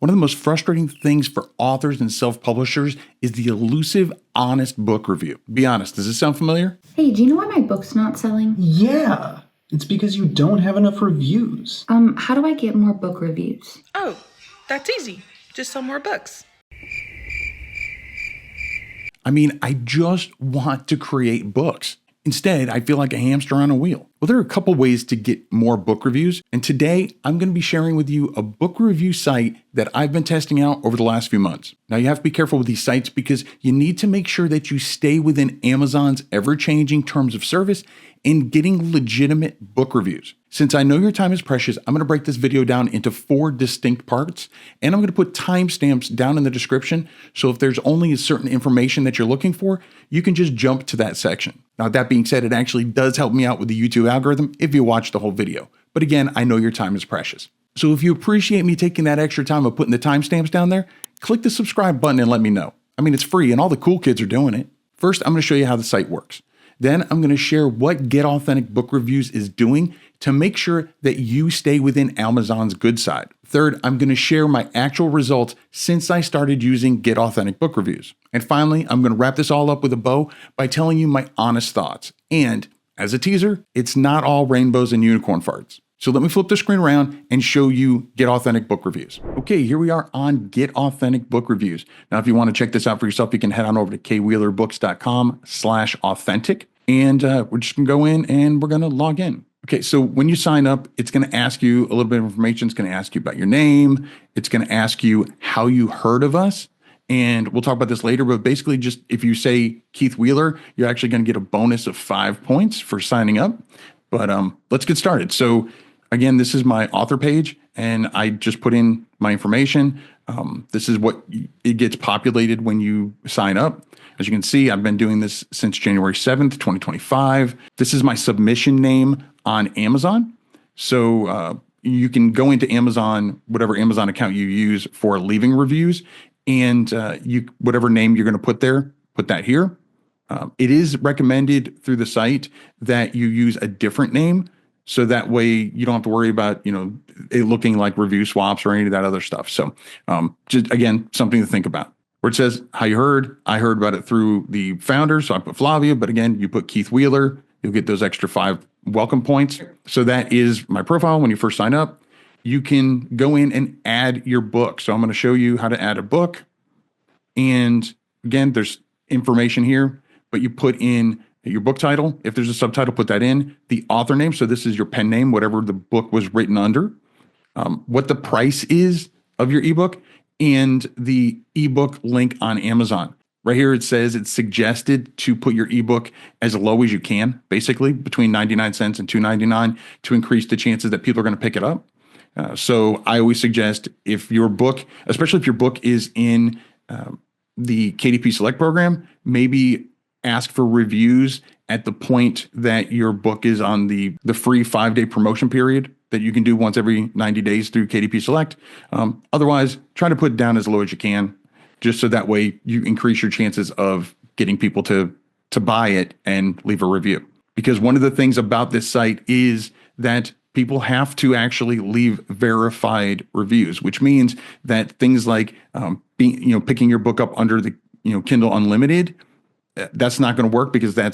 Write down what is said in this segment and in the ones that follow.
One of the most frustrating things for authors and self-publishers is the elusive, honest book review. Be honest, does this sound familiar? Hey, do you know why my book's not selling? Yeah, it's because you don't have enough reviews. How do I get more book reviews? Oh, that's easy. Just sell more books. I mean, I just want to create books. Instead, I feel like a hamster on a wheel. Well, there are a couple ways to get more book reviews, and today I'm going to be sharing with you a book review site that I've been testing out over the last few months. Now, you have to be careful with these sites because you need to make sure that you stay within Amazon's ever-changing terms of service and getting legitimate book reviews. Since I know your time is precious, I'm going to break this video down into 4 distinct parts, and I'm going to put timestamps down in the description, so if there's only a certain information that you're looking for, you can just jump to that section. Now, that being said, it actually does help me out with the YouTube algorithm if you watch the whole video. But again, I know your time is precious. So if you appreciate me taking that extra time of putting the timestamps down there, click the subscribe button and let me know. I mean, it's free and all the cool kids are doing it. First, I'm going to show you how the site works. Then I'm going to share what Get Authentic Book Reviews is doing to make sure that you stay within Amazon's good side. Third, I'm going to share my actual results since I started using Get Authentic Book Reviews. And finally, I'm going to wrap this all up with a bow by telling you my honest thoughts. And as a teaser, it's not all rainbows and unicorn farts. So let me flip the screen around and show you Get Authentic Book Reviews. Okay, here we are on Get Authentic Book Reviews. Now, if you want to check this out for yourself, you can head on over to kwheelerbooks.com/authentic. And we're just going to go in and we're going to log in. Okay, so when you sign up, it's going to ask you a little bit of information. It's going to ask you about your name. It's going to ask you how you heard of us. And we'll talk about this later, but basically just if you say Keith Wheeler, you're actually going to get a bonus of 5 points for signing up. But let's get started. So again, this is my author page, and I just put in my information. This is what it gets populated when you sign up. As you can see, I've been doing this since January 7th, 2025. This is my submission name on Amazon. So you can go into Amazon, whatever Amazon account you use for leaving reviews, and whatever name you're going to put there, put that here. It is recommended through the site that you use a different name, so that way you don't have to worry about, it looking like review swaps or any of that other stuff. So just, again, something to think about. Where it says how you heard, I heard about it through the founder, so I put Flavia, but again, you put Keith Wheeler, you'll get those extra 5 welcome points. So that is my profile when you first sign up. You can go in and add your book. So I'm going to show you how to add a book. And again, there's information here, but you put in your book title. If there's a subtitle, put that in. The author name, so this is your pen name, whatever the book was written under. What the price is of your ebook, and the ebook link on Amazon. Right here, it says it's suggested to put your ebook as low as you can, basically between 99 cents and $2.99 to increase the chances that people are going to pick it up. So I always suggest if your book, especially if your book is in the KDP Select program, maybe ask for reviews at the point that your book is on the free 5-day promotion period that you can do once every 90 days through KDP Select. Otherwise, try to put it down as low as you can, just so that way you increase your chances of getting people to buy it and leave a review. Because one of the things about this site is that people have to actually leave verified reviews, which means that things like picking your book up under the Kindle Unlimited, that's not going to work because they're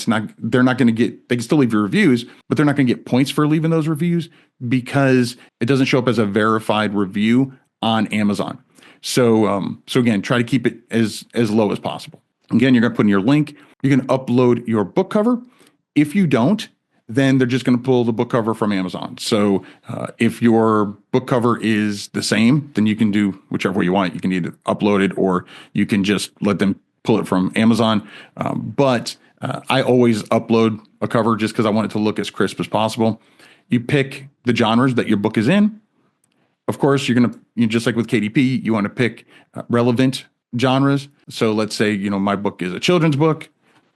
not going to get, they can still leave your reviews, but they're not going to get points for leaving those reviews because it doesn't show up as a verified review on Amazon. So again, try to keep it as low as possible. Again, you're going to put in your link. You're going to upload your book cover. If you don't, then they're just going to pull the book cover from Amazon. So if your book cover is the same, then you can do whichever way you want. You can either upload it or you can just let them pull it from Amazon. But I always upload a cover just because I want it to look as crisp as possible. You pick the genres that your book is in. Of course, you're going to, just like with KDP, you want to pick relevant genres. So let's say, my book is a children's book,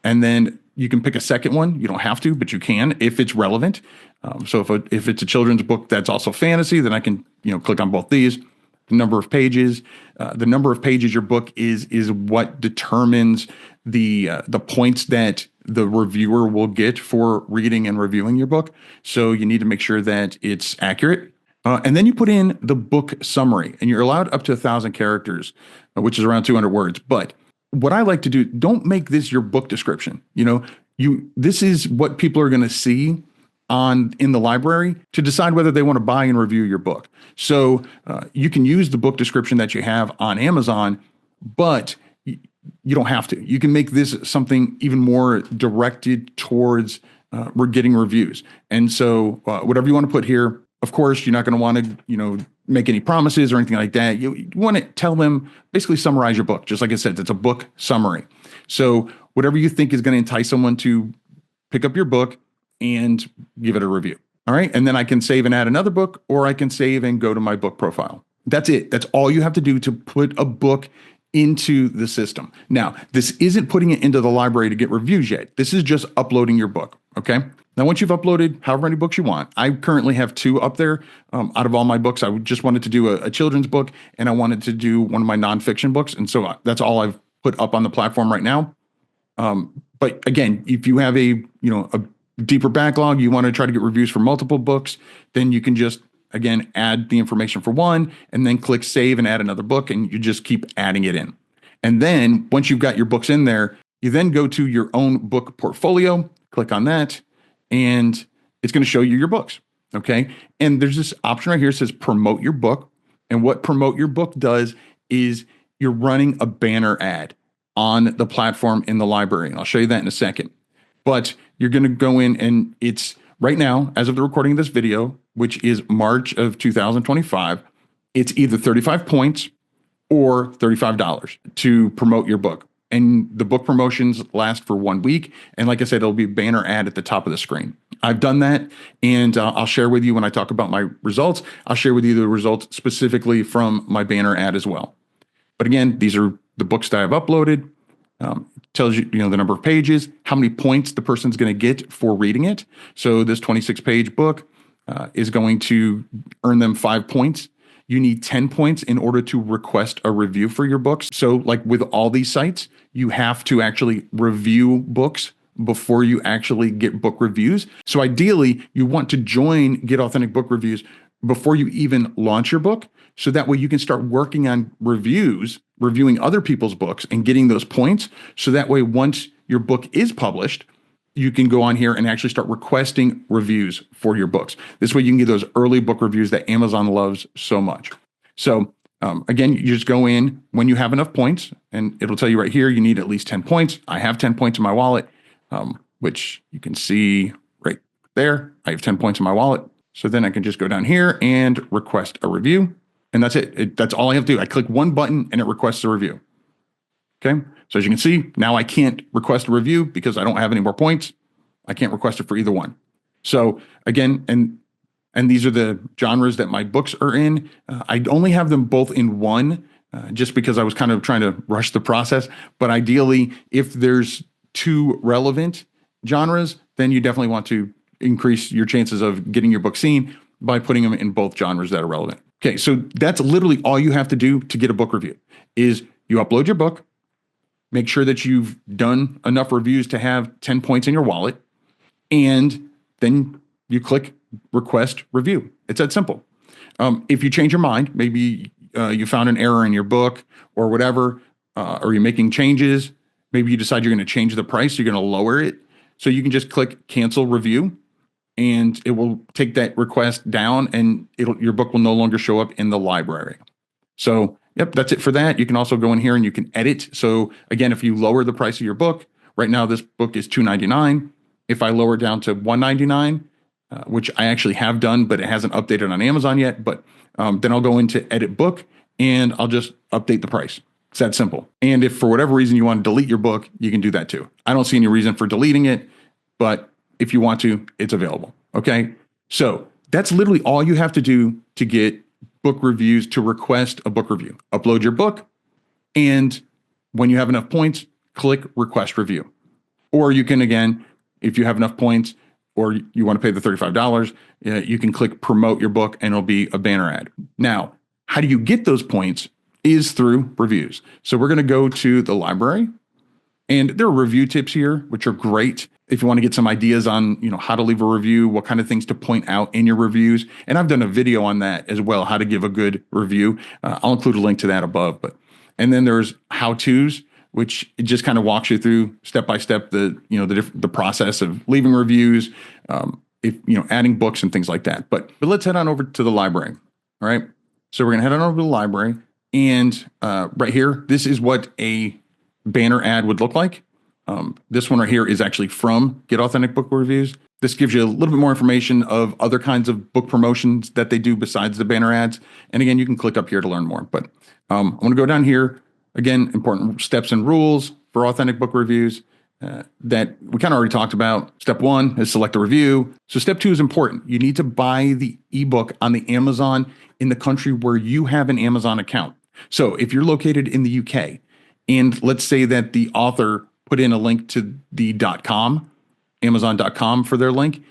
and then you can pick a second one. You don't have to, but you can if it's relevant. So if it's a children's book that's also fantasy, then I can, click on both these. The number of pages your book is what determines the points that the reviewer will get for reading and reviewing your book. So you need to make sure that it's accurate. And then you put in the book summary, and you're allowed up to 1,000 characters, which is around 200 words. But what I like to do, don't make this your book description. This is what people are going to see in the library to decide whether they want to buy and review your book. So you can use the book description that you have on Amazon, but you don't have to. You can make this something even more directed towards we're getting reviews. And so whatever you want to put here, of course, you're not going to want to, make any promises or anything like that. You want to tell them, basically summarize your book. Just like I said, it's a book summary. So whatever you think is going to entice someone to pick up your book and give it a review. All right. And then I can save and add another book, or I can save and go to my book profile. That's it. That's all you have to do to put a book into the system. Now, this isn't putting it into the library to get reviews yet. This is just uploading your book. Okay. Now, once you've uploaded however many books you want, I currently have 2 up there. Out of all my books, I just wanted to do a children's book, and I wanted to do one of my nonfiction books. And so that's all I've put up on the platform right now. But again, if you have a deeper backlog, you want to try to get reviews for multiple books, then you can just, again, add the information for one and then click save and add another book, and you just keep adding it in. And then once you've got your books in there, you then go to your own book portfolio, click on that, and it's going to show you your books. Okay. And there's this option right here that says promote your book. And what promote your book does is you're running a banner ad on the platform in the library. And I'll show you that in a second. But you're going to go in, and it's right now, as of the recording of this video, which is March of 2025, it's either 35 points or $35 to promote your book. And the book promotions last for 1 week. And like I said, it'll be a banner ad at the top of the screen. I've done that, and I'll share with you when I talk about my results. I'll share with you the results specifically from my banner ad as well. But again, these are the books that I've uploaded. Tells you, the number of pages, how many points the person's going to get for reading it. So this 26-page book is going to earn them 5 points. You need 10 points in order to request a review for your books. So like with all these sites, you have to actually review books before you actually get book reviews. So ideally, you want to join Get Authentic Book Reviews before you even launch your book. So that way you can start working on reviewing other people's books and getting those points. So that way, once your book is published, you can go on here and actually start requesting reviews for your books. This way you can get those early book reviews that Amazon loves so much. So again, you just go in when you have enough points, and it'll tell you right here, you need at least 10 points. I have 10 points in my wallet, which you can see right there. I have 10 points in my wallet. So then I can just go down here and request a review. And that's it. That's all I have to do. I click one button and it requests a review. Okay. So as you can see, now I can't request a review because I don't have any more points. I can't request it for either one. So again, and these are the genres that my books are in. I only have them both in one, just because I was kind of trying to rush the process. But ideally, if there's 2 relevant genres, then you definitely want to increase your chances of getting your book seen by putting them in both genres that are relevant. Okay, so that's literally all you have to do to get a book review is you upload your book, make sure that you've done enough reviews to have 10 points in your wallet, and then you click request review. It's that simple. If you change your mind, maybe you found an error in your book or whatever, or you're making changes, maybe you decide you're going to change the price, you're going to lower it. So you can just click cancel review, and it will take that request down, and your book will no longer show up in the library. So, yep, that's it for that. You can also go in here and you can edit. So again, if you lower the price of your book, right now this book is $2.99. If I lower it down to $1.99, which I actually have done, but it hasn't updated on Amazon yet, but then I'll go into edit book and I'll just update the price. It's that simple. And if for whatever reason you want to delete your book, you can do that too. I don't see any reason for deleting it, but if you want to, it's available. Okay. So that's literally all you have to do to get book reviews, to request a book review. Upload your book, and when you have enough points, click request review. Or you can, again, if you have enough points or you want to pay the $35, you can click promote your book and it'll be a banner ad. Now, how do you get those points is through reviews. So we're going to go to the library, And there are review tips here, which are great if you want to get some ideas on, how to leave a review, what kind of things to point out in your reviews. And I've done a video on that as well, how to give a good review. I'll include a link to that above. And then there's how-tos, which it just kind of walks you through step by step the process of leaving reviews, adding books and things like that. But let's head on over to the library. All right. So we're gonna head on over to the library, and right here, this is what a banner ad would look like. This one right here is actually from Get Authentic Book Reviews. This gives you a little bit more information of other kinds of book promotions that they do besides the banner ads. And again, you can click up here to learn more. But I'm going to go down here. Again, important steps and rules for authentic book reviews that we kind of already talked about. Step 1 is select a review. So step 2 is important. You need to buy the ebook on the Amazon in the country where you have an Amazon account. So if you're located in the UK, and let's say that the author put in a link to the .com, Amazon.com for their link,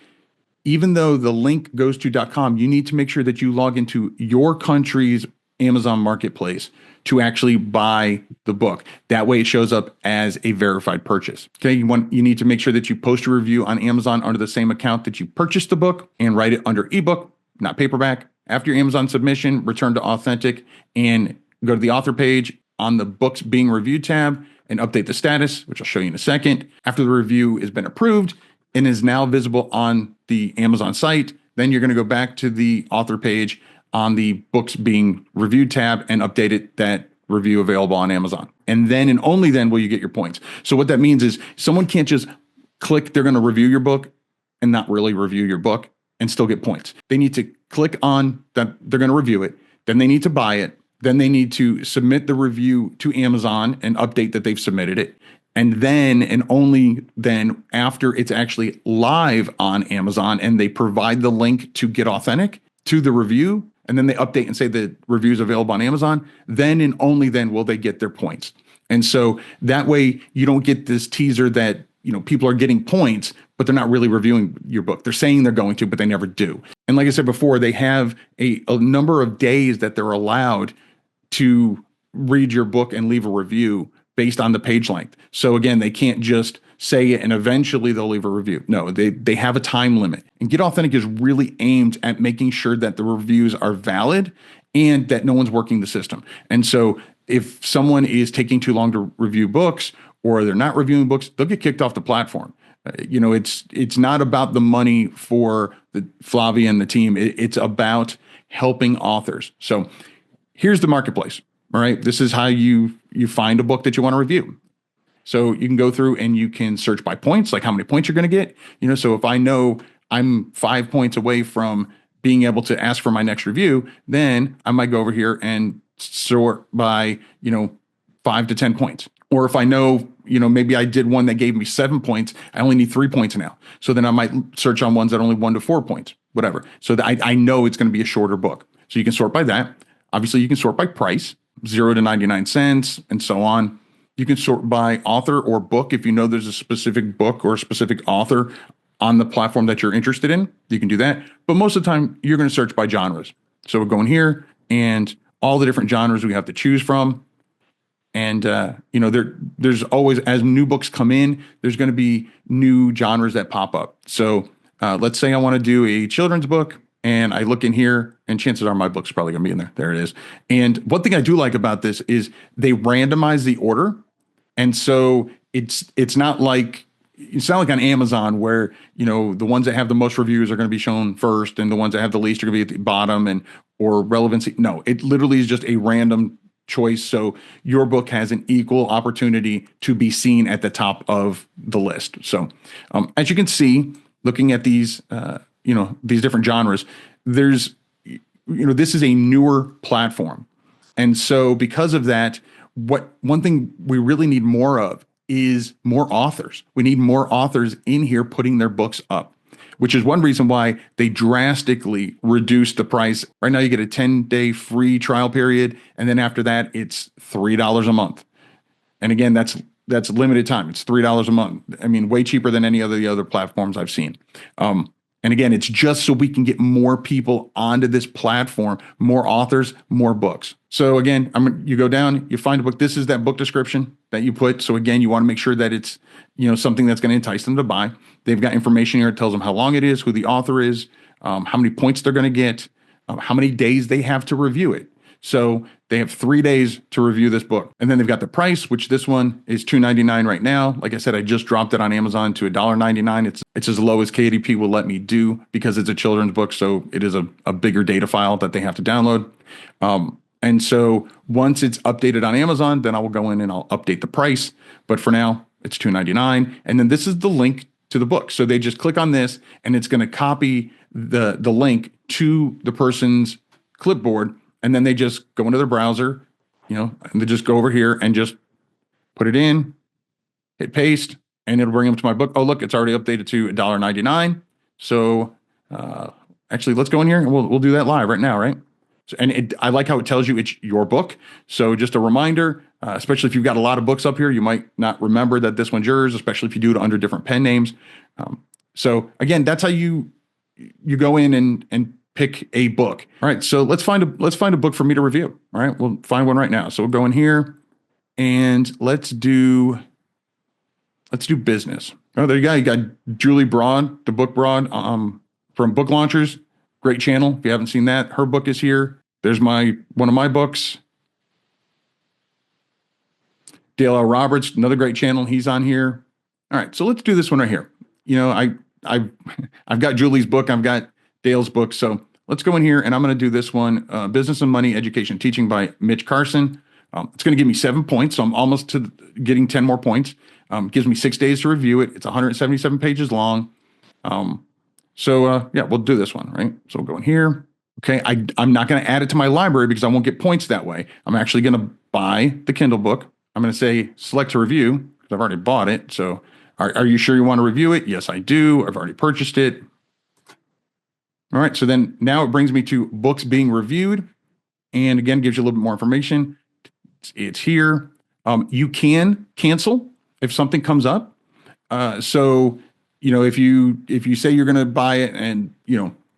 even though the link goes to .com, you need to make sure that you log into your country's Amazon marketplace to actually buy the book. That way it shows up as a verified purchase. Okay, you need to make sure that you post a review on Amazon under the same account that you purchased the book and write it under ebook, not paperback. After your Amazon submission, return to Authentic and go to the author page on the books being reviewed tab and update the status, which I'll show you in a second. After the review has been approved and is now visible on the Amazon site, then you're going to go back to the author page on the books being reviewed tab and update that review available on Amazon. And then and only then will you get your points. So what that means is someone can't just click they're going to review your book and not really review your book and still get points. They need to click on that they're going to review it, then they need to buy it, then they need to submit the review to Amazon and update that they've submitted it. And then and only then after it's actually live on Amazon and they provide the link to Get Authentic to the review, and then they update and say the review is available on Amazon, then and only then will they get their points. And so that way you don't get this teaser that, people are getting points, but they're not really reviewing your book. They're saying they're going to, but they never do. And like I said before, they have a number of days that they're allowed to read your book and leave a review based on the page length. So again, they can't just say it and eventually they'll leave a review. No, they have a time limit. And Get Authentic is really aimed at making sure that the reviews are valid and that no one's working the system. And so if someone is taking too long to review books or they're not reviewing books, they'll get kicked off the platform. It's not about the money for the Flavia and the team. It's about helping authors. So here's the marketplace. All right. This is how you find a book that you want to review. So you can go through and you can search by points, like how many points you're going to get. So if I know I'm 5 points away from being able to ask for my next review, then I might go over here and sort by, 5 to 10 points. Or if I know, maybe I did one that gave me 7 points, I only need 3 points now. So then I might search on ones that are only 1 to 4 points, whatever. So that I know it's going to be a shorter book. So you can sort by that. Obviously, you can sort by price, 0 to 99 cents, and so on. You can sort by author or book if you know there's a specific book or a specific author on the platform that you're interested in. You can do that. But most of the time, you're going to search by genres. So we're going here and all the different genres we have to choose from. And, there's always, as new books come in, there's going to be new genres that pop up. So let's say I want to do a children's book. And I look in here, and chances are my book's probably going to be in there. There it is. And one thing I do like about this is they randomize the order. And so it's not like on Amazon where, the ones that have the most reviews are going to be shown first and the ones that have the least are going to be at the bottom or relevancy. No, it literally is just a random choice. So your book has an equal opportunity to be seen at the top of the list. So as you can see, looking at these different genres, this is a newer platform. And so because of that, one thing we really need more of is more authors. We need more authors in here putting their books up, which is one reason why they drastically reduced the price. Right now you get a 10-day free trial period. And then after that, it's $3 a month. And again, that's limited time. It's $3 a month. I mean, way cheaper than any of the other platforms I've seen. And again, it's just so we can get more people onto this platform, more authors, more books. So again, you go down, you find a book. This is that book description that you put. So again, you want to make sure that it's, something that's going to entice them to buy. They've got information here. It tells them how long it is, who the author is, how many points they're going to get, how many days they have to review it. So they have 3 days to review this book. And then they've got the price, which this one is $2.99 right now. Like I said, I just dropped it on Amazon to $1.99. It's as low as KDP will let me do because it's a children's book. So it is a bigger data file that they have to download. And so once it's updated on Amazon, then I will go in and I'll update the price. But for now, it's $2.99. And then this is the link to the book. So they just click on this and it's going to copy the link to the person's clipboard. And then they just go into their browser, and they just go over here and just put it in, hit paste, and it'll bring them to my book. Oh, look, it's already updated to $1.99. So actually, let's go in here and we'll do that live right now, right? So, I like how it tells you it's your book. So just a reminder, especially if you've got a lot of books up here, you might not remember that this one's yours, especially if you do it under different pen names. So again, that's how you go in and pick a book. All right, so let's find a book for me to review. All right, we'll find one right now. So we'll go in here and let's do business. Oh, there you go. You got Julie Broad, the book Broad, from Book Launchers. Great channel. If you haven't seen that, her book is here. There's one of my books. Dale L. Roberts, another great channel. He's on here. All right, so let's do this one right here. I've got Julie's book. I've got Dale's book. So let's go in here and I'm going to do this one, Business and Money Education Teaching by Mitch Carson. It's going to give me 7 points. So I'm almost to getting 10 more points. Gives me 6 days to review it. It's 177 pages long. Yeah, we'll do this one, right? So we'll go in here. Okay. I'm not going to add it to my library because I won't get points that way. I'm actually going to buy the Kindle book. I'm going to say select to review because I've already bought it. So are you sure you want to review it? Yes, I do. I've already purchased it. All right, so then now it brings me to books being reviewed. And again, gives you a little bit more information. It's here. You can cancel if something comes up. So, if you say you're going to buy it and,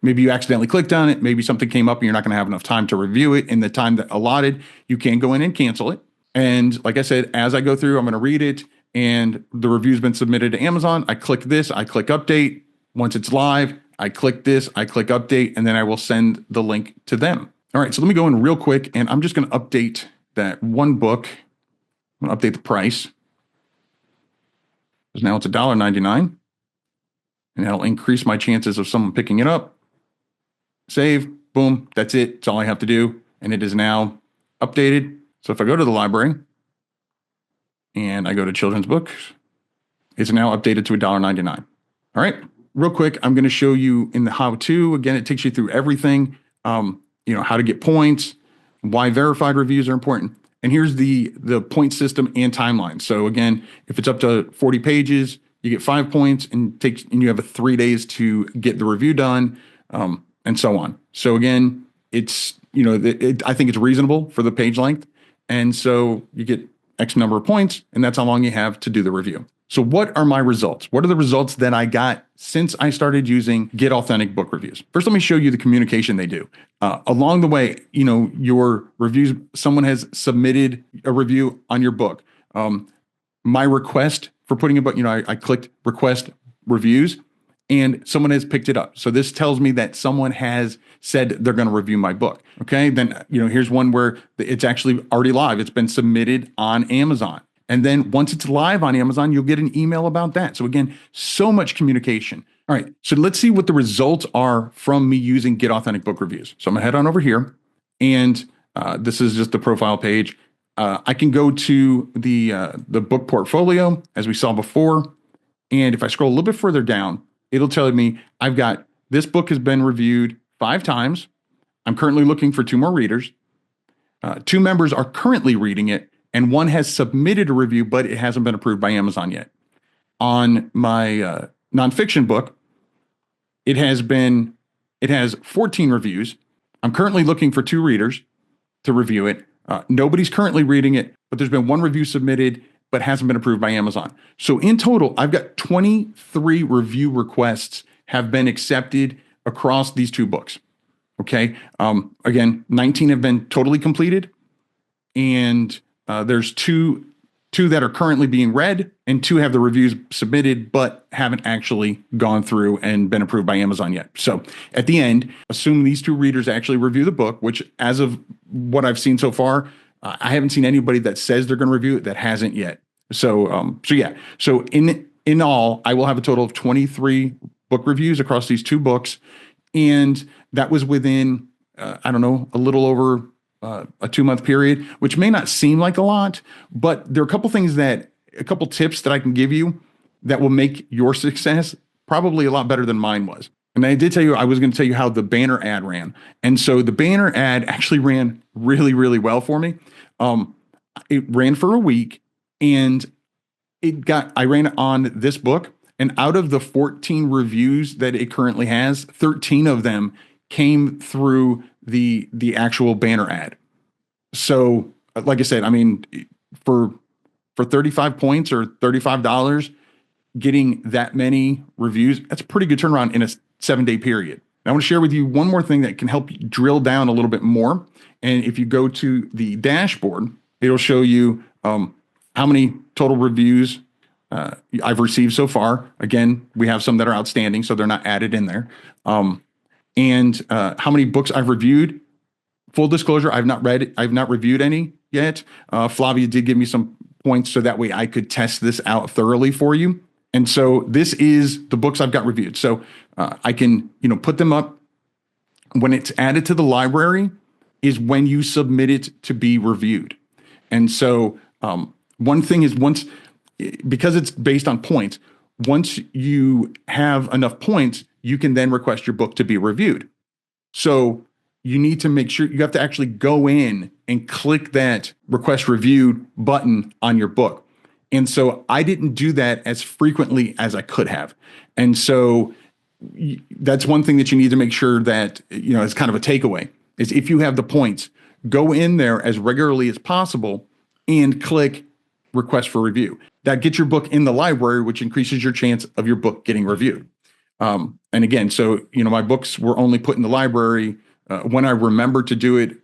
maybe you accidentally clicked on it, maybe something came up and you're not going to have enough time to review it in the time that allotted, you can go in and cancel it. And like I said, as I go through, I'm going to read it and the review's been submitted to Amazon. I click this, I click update. Once it's live, I click this, I click update, and then I will send the link to them. All right, so let me go in real quick, and I'm just going to update that one book. I'm going to update the price. Because now it's $1.99, and that'll increase my chances of someone picking it up. Save, boom, that's it. That's all I have to do, and it is now updated. So if I go to the library, and I go to children's books, it's now updated to $1.99. All right. Real quick, I'm going to show you in the how-to. Again, it takes you through everything, how to get points, why verified reviews are important. And here's the point system and timeline. So again, if it's up to 40 pages, you get 5 points and you have 3 days to get the review done, and so on. So again, it's, I think it's reasonable for the page length. And so you get X number of points, and that's how long you have to do the review. So what are my results? What are the results that I got since I started using Get Authentic Book Reviews? First, let me show you the communication they do. Along the way, your reviews, someone has submitted a review on your book. My request for putting a book, I clicked request reviews and someone has picked it up. So this tells me that someone has said they're going to review my book. Okay. Then, here's one where it's actually already live. It's been submitted on Amazon. And then once it's live on Amazon, you'll get an email about that. So again, so much communication. All right, so let's see what the results are from me using Get Authentic Book Reviews. So I'm gonna head on over here, and this is just the profile page. I can go to the book portfolio, as we saw before, and if I scroll a little bit further down, it'll tell me I've got this book has been reviewed 5 times. I'm currently looking for 2 more readers. 2 members are currently reading it, and 1 has submitted a review, but it hasn't been approved by Amazon yet. On my nonfiction book, it has 14 reviews. I'm currently looking for 2 readers to review it. Nobody's currently reading it, but there's been 1 review submitted, but hasn't been approved by Amazon. So in total, I've got 23 review requests have been accepted across these two books. Okay. Again, 19 have been totally completed, and there's two that are currently being read, and 2 have the reviews submitted but haven't actually gone through and been approved by Amazon yet. So at the end, assume these 2 readers actually review the book, which, as of what I've seen so far, I haven't seen anybody that says they're going to review it that hasn't yet. So yeah. So in all, I will have a total of 23 book reviews across these 2 books, and that was within I don't know, a little over a 2-month period, which may not seem like a lot, but there are a couple tips that I can give you that will make your success probably a lot better than mine was. And I did tell you, I was going to tell you how the banner ad ran. And so the banner ad actually ran really, really well for me. It ran for a week, and I ran it on this book, and out of the 14 reviews that it currently has, 13 of them came through the actual banner ad. So, like I said, I mean, for 35 points or $35, getting that many reviews, that's a pretty good turnaround in a 7-day period. I want to share with you one more thing that can help you drill down a little bit more. And if you go to the dashboard, it'll show you how many total reviews I've received so far. Again, we have some that are outstanding, so they're not added in there. And how many books I've reviewed. Full disclosure, I've not reviewed any yet. Flavia did give me some points so that way I could test this out thoroughly for you. And so this is the books I've got reviewed. So I can, put them up. When it's added to the library is when you submit it to be reviewed. And so one thing is, because it's based on points, once you have enough points, you can then request your book to be reviewed. So you need to make sure you have to actually go in and click that request reviewed button on your book. And so I didn't do that as frequently as I could have. And so that's one thing that you need to make sure that, is kind of a takeaway, is if you have the points, go in there as regularly as possible and click request for review. That gets your book in the library, which increases your chance of your book getting reviewed. And again, so, my books were only put in the library when I remembered to do it.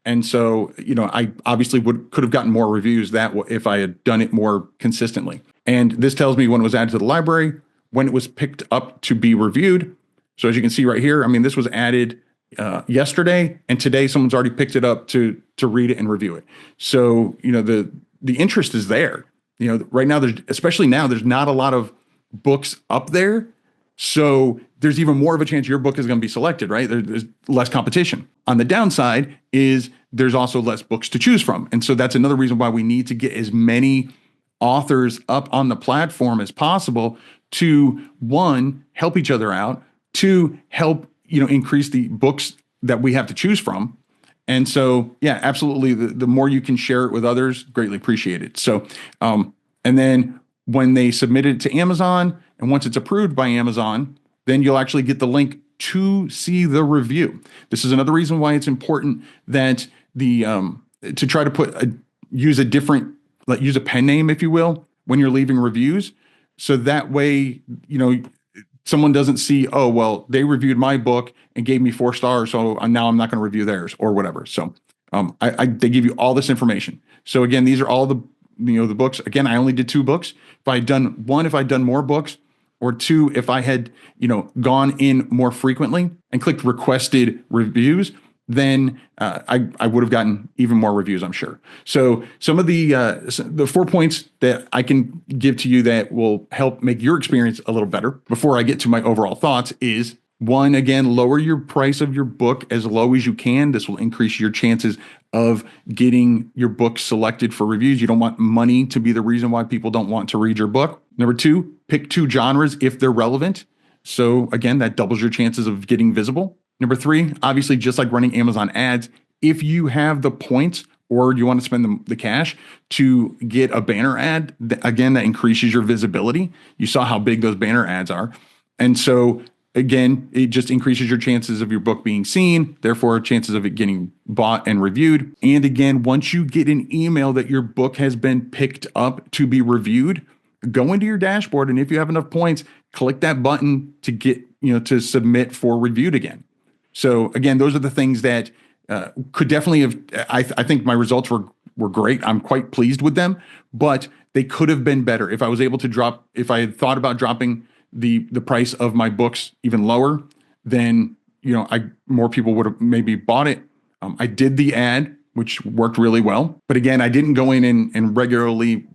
And so, I obviously could have gotten more reviews if I had done it more consistently. And this tells me when it was added to the library, when it was picked up to be reviewed. So as you can see right here, I mean, this was added yesterday, and today someone's already picked it up to read it and review it. So, the interest is there. Right now, especially now, there's not a lot of books up there. So there's even more of a chance your book is going to be selected, right? There's less competition. On the downside is there's also less books to choose from. And so that's another reason why we need to get as many authors up on the platform as possible to, 1, help each other out, 2, help, increase the books that we have to choose from. And so, yeah, absolutely. The more you can share it with others, greatly appreciated. So, and then when they submit it to Amazon, and once it's approved by Amazon, then you'll actually get the link to see the review. This is another reason why it's important that to try to use a pen name, if you will, when you're leaving reviews. So that way, someone doesn't see, oh, well, they reviewed my book and gave me 4 stars, so now I'm not going to review theirs or whatever. So they give you all this information. So again, these are all the books. Again, I only did 2 books. If I'd done more books, or 2, if I had, gone in more frequently and clicked requested reviews, then I would have gotten even more reviews, I'm sure. So some of the 4 points that I can give to you that will help make your experience a little better before I get to my overall thoughts is, 1, again, lower your price of your book as low as you can. This will increase your chances of getting your book selected for reviews. You don't want money to be the reason why people don't want to read your book. Number 2, pick 2 genres if they're relevant. So again, that doubles your chances of getting visible. Number 3, obviously, just like running Amazon ads, if you have the points or you want to spend the cash to get a banner ad, again, that increases your visibility. You saw how big those banner ads are. And so again, it just increases your chances of your book being seen, therefore chances of it getting bought and reviewed. And again, once you get an email that your book has been picked up to be reviewed, go into your dashboard, and if you have enough points, click that button to get, to submit for reviewed again. So again, those are the things that could definitely have, I think my results were great. I'm quite pleased with them, but they could have been better. If I was able to if I had thought about dropping the price of my books even lower, then, more people would have maybe bought it. I did the ad, which worked really well. But again, I didn't go in and regularly,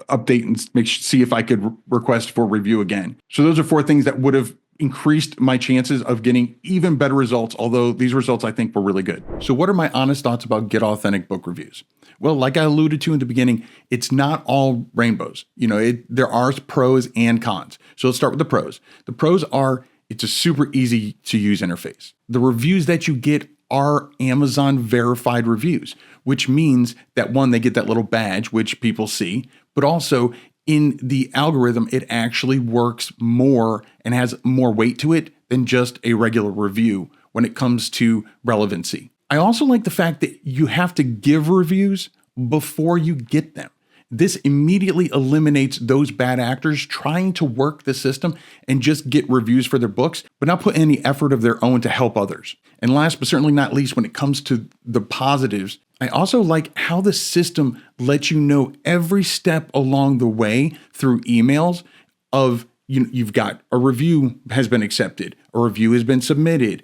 update and see if I could request for review again. So those are 4 things that would have increased my chances of getting even better results, although these results I think were really good. So what are my honest thoughts about Get Authentic book reviews? Well, like I alluded to in the beginning, it's not all rainbows. There are pros and cons. So let's start with the pros. The pros are it's a super easy to use interface. The reviews that you get are Amazon verified reviews, which means that one, they get that little badge, which people see, but also in the algorithm, it actually works more and has more weight to it than just a regular review when it comes to relevancy. I also like the fact that you have to give reviews before you get them. This immediately eliminates those bad actors trying to work the system and just get reviews for their books, but not put any effort of their own to help others. And last but certainly not least, when it comes to the positives, I also like how the system lets you know every step along the way through emails of, you've got a review has been accepted, a review has been submitted,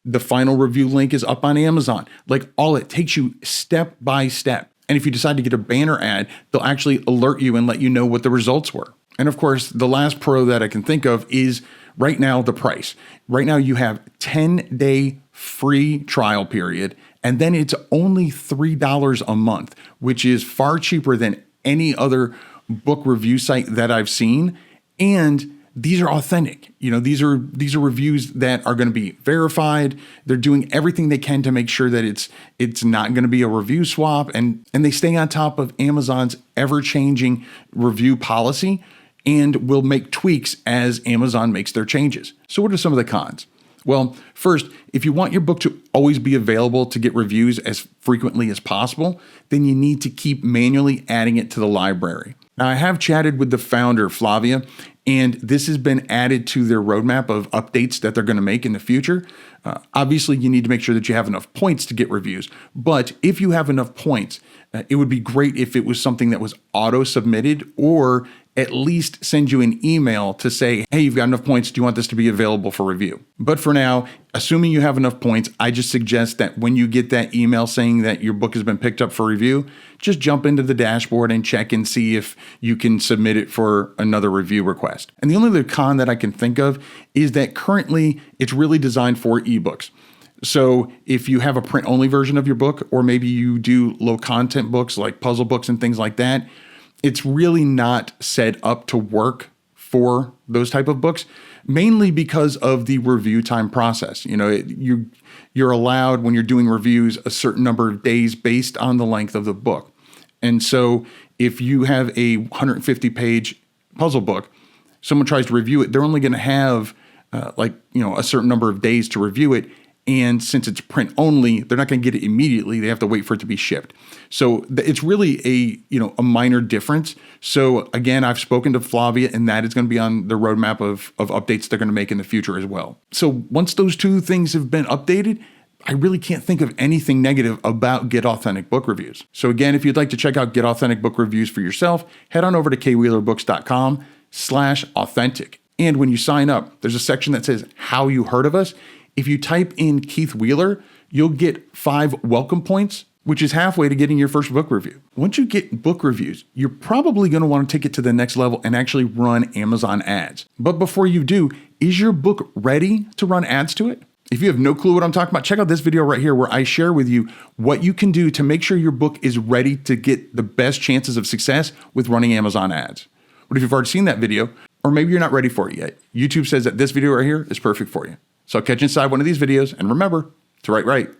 the final review link is up on Amazon. Like all it takes you step by step. And if you decide to get a banner ad, they'll actually alert you and let you know what the results were. And of course, the last pro that I can think of is right now the price. Right now you have 10-day free trial period, and then it's only $3 a month, which is far cheaper than any other book review site that I've seen. And these are authentic. These are reviews that are going to be verified. They're doing everything they can to make sure that it's not going to be a review swap, and they stay on top of Amazon's ever-changing review policy and will make tweaks as Amazon makes their changes. So what are some of the cons? Well, first, if you want your book to always be available to get reviews as frequently as possible, then you need to keep manually adding it to the library. Now, I have chatted with the founder, Flavia, and this has been added to their roadmap of updates that they're going to make in the future. Obviously, you need to make sure that you have enough points to get reviews. But if you have enough points, it would be great if it was something that was auto-submitted, or at least send you an email to say, hey, you've got enough points. Do you want this to be available for review? But for now, assuming you have enough points, I just suggest that when you get that email saying that your book has been picked up for review, just jump into the dashboard and check and see if you can submit it for another review request. And the only other con that I can think of is that currently it's really designed for ebooks. So if you have a print-only version of your book, or maybe you do low-content books like puzzle books and things like that, it's really not set up to work for those type of books, mainly because of the review time process. You're allowed, when you're doing reviews, a certain number of days based on the length of the book. And so if you have a 150-page puzzle book, someone tries to review it, they're only going to have a certain number of days to review it. And since it's print only, they're not going to get it immediately. They have to wait for it to be shipped. So it's really a minor difference. So again, I've spoken to Flavia, and that is going to be on the roadmap of updates they're going to make in the future as well. So once those two things have been updated, I really can't think of anything negative about Get Authentic Book Reviews. So again, if you'd like to check out Get Authentic Book Reviews for yourself, head on over to kwheelerbooks.com/authentic. And when you sign up, there's a section that says how you heard of us. If you type in Keith Wheeler, you'll get 5 welcome points, which is halfway to getting your first book review. Once you get book reviews, you're probably going to want to take it to the next level and actually run Amazon ads. But before you do, is your book ready to run ads to it? If you have no clue what I'm talking about, check out this video right here where I share with you what you can do to make sure your book is ready to get the best chances of success with running Amazon ads. But if you've already seen that video, or maybe you're not ready for it yet, YouTube says that this video right here is perfect for you. So I'll catch you inside one of these videos, and remember to write right.